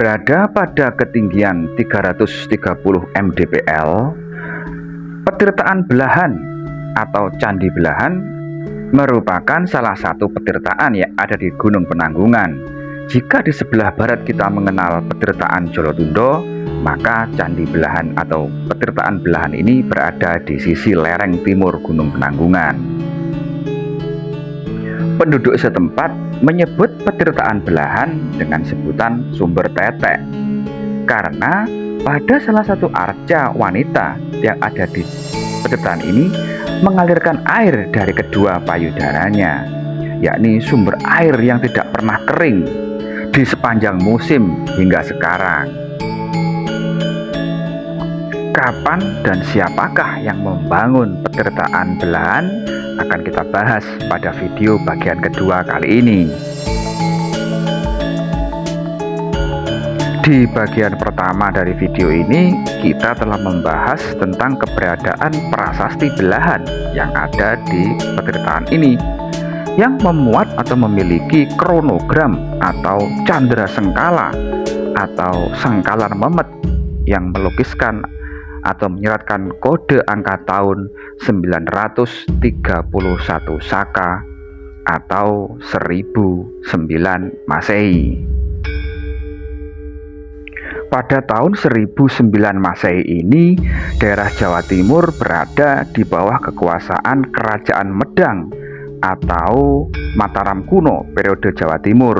Berada pada ketinggian 330 mdpl, petirtaan Belahan atau Candi Belahan merupakan salah satu petirtaan yang ada di Gunung Penanggungan. Jika di sebelah barat kita mengenal petirtaan Jolotundo, maka Candi Belahan atau petirtaan Belahan ini berada di sisi lereng timur Gunung Penanggungan. Penduduk setempat menyebut petirtaan Belahan dengan sebutan Sumber Tetek karena pada salah satu arca wanita yang ada di petirtaan ini mengalirkan air dari kedua payudaranya, yakni sumber air yang tidak pernah kering di sepanjang musim hingga sekarang. Kapan dan siapakah yang membangun petirtaan Belahan akan kita bahas pada video bagian kedua kali ini. Di bagian pertama dari video ini, kita telah membahas tentang keberadaan prasasti Belahan yang ada di petirtaan ini, yang memuat atau memiliki kronogram atau candra sengkala atau sengkalan memet yang melukiskan atau menyeratkan kode angka tahun 931 Saka atau 1009 Masehi. Pada tahun 1009 Masehi ini, daerah Jawa Timur berada di bawah kekuasaan Kerajaan Medang atau Mataram kuno periode Jawa Timur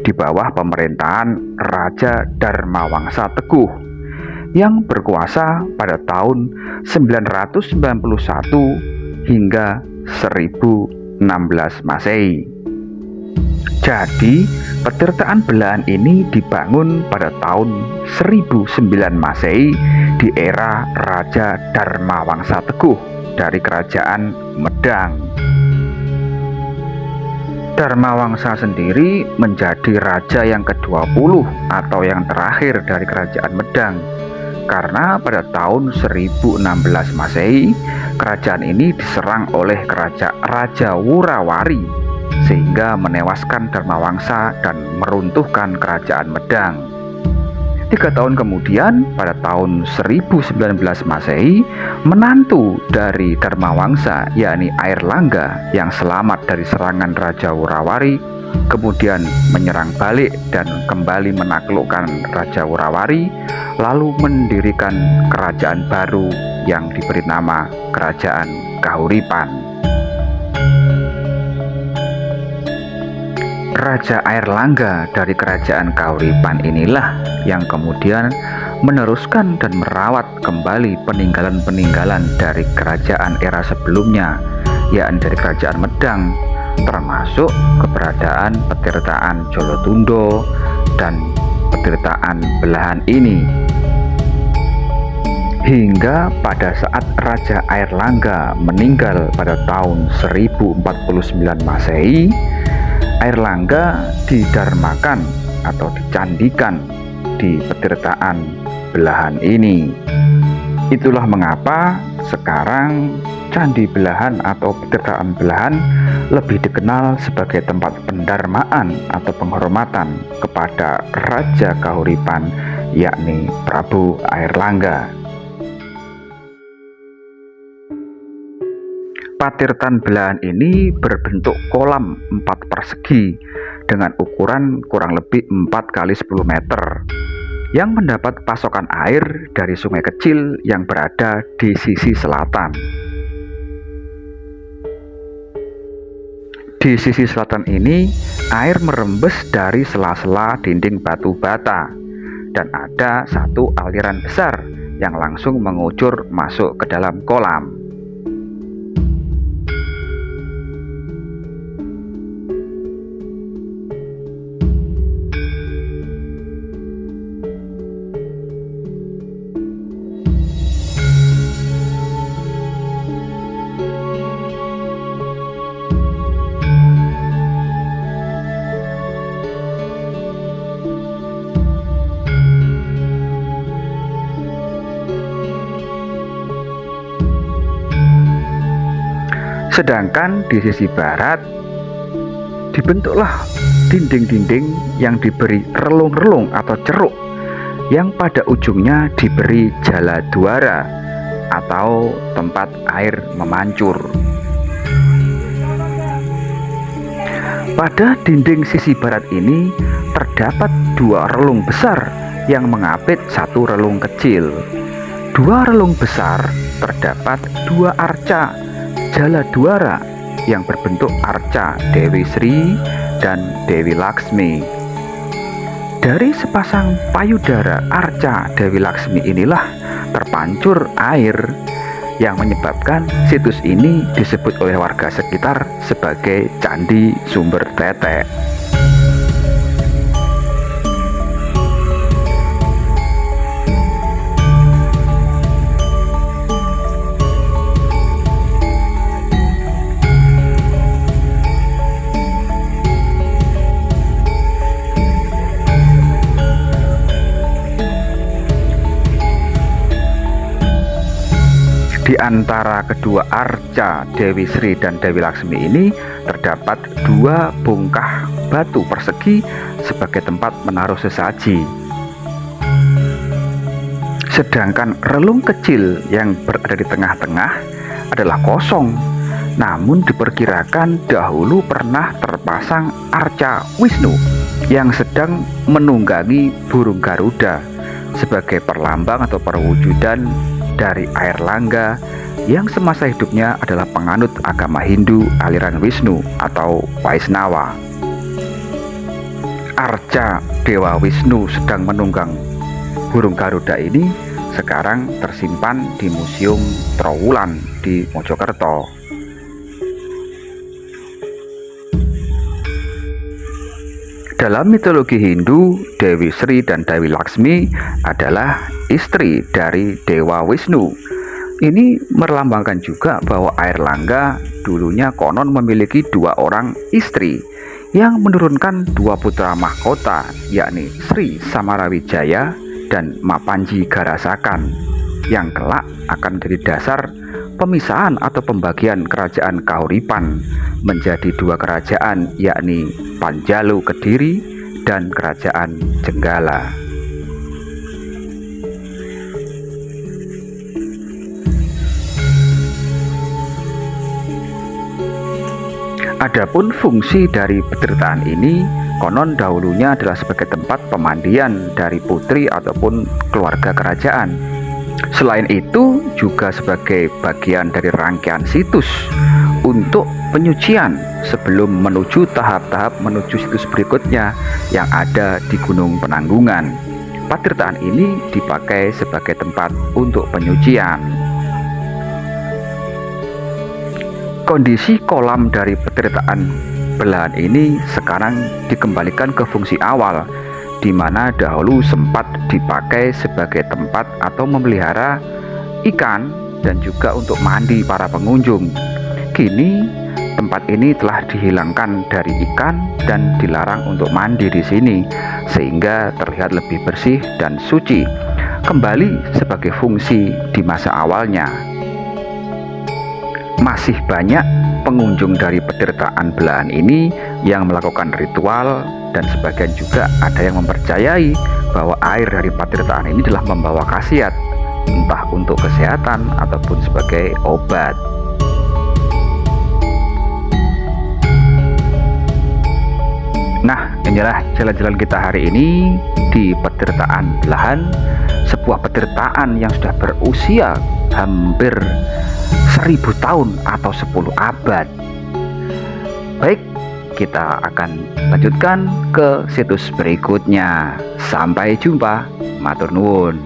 di bawah pemerintahan Raja Dharmawangsa Teguh yang berkuasa pada tahun 991 hingga 1016 Masehi. Jadi, petirtaan Belahan ini dibangun pada tahun 1009 Masehi di era Raja Dharmawangsa Teguh dari Kerajaan Medang. Dharmawangsa sendiri menjadi raja yang ke-20 atau yang terakhir dari Kerajaan Medang, karena pada tahun 1016 Masehi kerajaan ini diserang oleh Raja Wurawari sehingga menewaskan Dharmawangsa dan meruntuhkan Kerajaan Medang. 3 tahun kemudian, pada tahun 1019 Masehi, menantu dari Dharmawangsa yakni Airlangga yang selamat dari serangan Raja Wurawari kemudian menyerang balik dan kembali menaklukkan Raja Wurawari, lalu mendirikan kerajaan baru yang diberi nama Kerajaan Kahuripan. Raja Airlangga dari Kerajaan Kahuripan inilah yang kemudian meneruskan dan merawat kembali peninggalan-peninggalan dari kerajaan era sebelumnya, yakni dari Kerajaan Medang, termasuk keberadaan petirtaan Jolotundo dan petirtaan Belahan ini. Hingga pada saat Raja Airlangga meninggal pada tahun 1049 Masehi, Airlangga didarmakan atau dicandikan di petirtaan Belahan ini. Itulah mengapa sekarang Candi Belahan atau petirtaan Belahan lebih dikenal sebagai tempat pendarmaan atau penghormatan kepada Raja Kahuripan, yakni Prabu Airlangga. Patirtan Belahan ini berbentuk kolam 4 persegi dengan ukuran kurang lebih 4 kali 10 meter yang mendapat pasokan air dari sungai kecil yang berada di sisi selatan. Di sisi selatan ini, air merembes dari sela-sela dinding batu bata dan ada satu aliran besar yang langsung mengucur masuk ke dalam kolam. Sedangkan di sisi barat dibentuklah dinding-dinding yang diberi relung-relung atau ceruk yang pada ujungnya diberi jala duara atau tempat air memancur. Pada dinding sisi barat ini terdapat dua relung besar yang mengapit satu relung kecil. Dua relung besar terdapat dua arca jala duara yang berbentuk arca Dewi Sri dan Dewi Laksmi. Dari sepasang payudara arca Dewi Laksmi inilah terpancur air yang menyebabkan situs ini disebut oleh warga sekitar sebagai Candi Sumber Tetek. Di antara kedua arca Dewi Sri dan Dewi Laksmi ini terdapat dua bongkah batu persegi sebagai tempat menaruh sesaji. Sedangkan relung kecil yang berada di tengah-tengah adalah kosong. Namun diperkirakan dahulu pernah terpasang arca Wisnu yang sedang menunggangi burung Garuda sebagai perlambang atau perwujudan dari air langga yang semasa hidupnya adalah penganut agama Hindu aliran Wisnu atau Vaisnava. Arca Dewa Wisnu sedang menunggang burung Garuda ini sekarang tersimpan di Museum Trowulan di Mojokerto. Dalam mitologi Hindu, Dewi Sri dan Dewi Laksmi adalah istri dari Dewa Wisnu. Ini melambangkan juga bahwa air langga dulunya konon memiliki dua orang istri yang menurunkan dua putra mahkota, yakni Sri Samarawijaya dan Mapanji Garasakan, yang kelak akan menjadi dasar pemisahan atau pembagian kerajaan Kahuripan menjadi dua kerajaan, yakni Panjalu Kediri dan Kerajaan Jenggala. Adapun fungsi dari petirtaan ini konon dahulunya adalah sebagai tempat pemandian dari putri ataupun keluarga kerajaan. Selain itu juga sebagai bagian dari rangkaian situs untuk penyucian sebelum menuju tahap-tahap menuju situs berikutnya yang ada di Gunung Penanggungan. Patirtaan ini dipakai sebagai tempat untuk penyucian. Kondisi kolam dari petirtaan belahan ini sekarang dikembalikan ke fungsi awal, di mana dahulu sempat dipakai sebagai tempat atau memelihara ikan dan juga untuk mandi para pengunjung. Kini tempat ini telah dihilangkan dari ikan dan dilarang untuk mandi di sini, sehingga terlihat lebih bersih dan suci, kembali sebagai fungsi di masa awalnya. Masih banyak pengunjung dari petirtaan belahan ini yang melakukan ritual, dan sebagian juga ada yang mempercayai bahwa air dari patirtaan ini telah membawa khasiat, entah untuk kesehatan ataupun sebagai obat. Nah, inilah jalan-jalan kita hari ini di petirtaan belahan, sebuah petirtaan yang sudah berusia hampir 1000 tahun atau 10 abad. Baik, kita akan lanjutkan ke situs berikutnya. Sampai jumpa, matur nuwun.